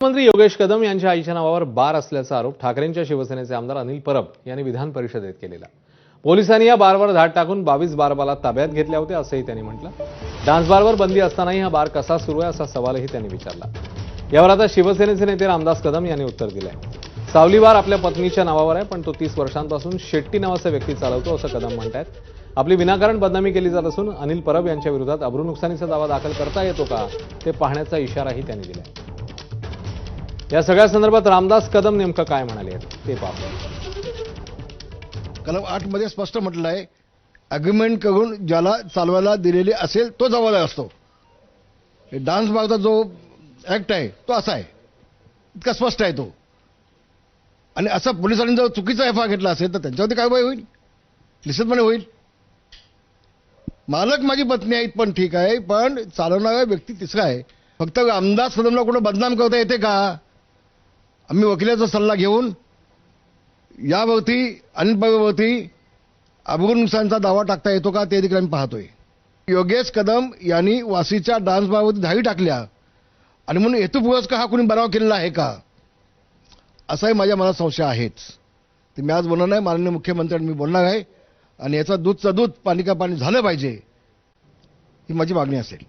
मंत्री योगेश कदम यांच्या आईच्या नावावर बार असल्याचा आरोप ठाकरेंच्या शिवसेनेचे आमदार अनिल परब यांनी विधान परिषदेत केलेला। पोलिसांनी या बारवर धाड टाकून 22 बारबाला ताब्यात घेतल्या होत्या असंही त्यांनी म्हटलं। डान्स बारवर बंदी असतानाही हा बार कसा सुरू आहे असा सवालही त्यांनी विचारला। यावर आता शिवसेनेचे नेते रामदास कदम यांनी उत्तर दिलंय। सावली बार आपल्या पत्नीच्या नावावर आहे, पण तो 30 वर्षांपासून शेट्टी नावाचा व्यक्ती चालवतो असं कदम म्हणतात। आपली विनाकारण बदनामी केली जात असून अनिल परब यांच्या विरोधात अब्रू नुकसानीचा दावा दाखल करता येतो का ते पाहण्याचा इशाराही त्यांनी दिलाय। या सगळ्या संदर्भात रामदास कदम नेमकं काय म्हणाले ते पाहू। कलम 8 मध्ये स्पष्ट म्हटलं आहे, अग्रीमेंट करून ज्याला चालवायला दिलेली असेल तो जबाबदार असतो। डान्स बारचा जो ऍक्ट आहे तो असा आहे, इतका स्पष्ट आहे तो। आणि असं पोलिसांनी जर चुकीचा एफआय घेतला असेल तर त्यांच्यावरती कारवाई होईल, निश्चितपणे होईल। मालक माझी पत्नी आहे पण ठीक आहे, पण चालवणारा व्यक्ती तिसरा आहे। फक्त रामदास कदमला कोण बदनाम करता येते का? आम्ही वकिलाचा सल्ला घेऊन यावरती अनिल परबवरती अब्रू नुकसानीचा दावा टाकता येतो का ते देखील आम्ही पाहतोय। योगेश कदम यांनी वाशीच्या डान्स बारवरती धाडी टाकल्या आणि म्हणून हेतुपुरस्सर हा कोणी बनाव केलेला आहे का, असाही माझ्या मनात संशय आहेच। ते मी आज बोलणार नाही, माननीय मुख्यमंत्र्यांनी मी बोलणार आहे आणि याचा दूधचं दूध पाणी का पाणी झालं पाहिजे ही माझी मागणी असेल।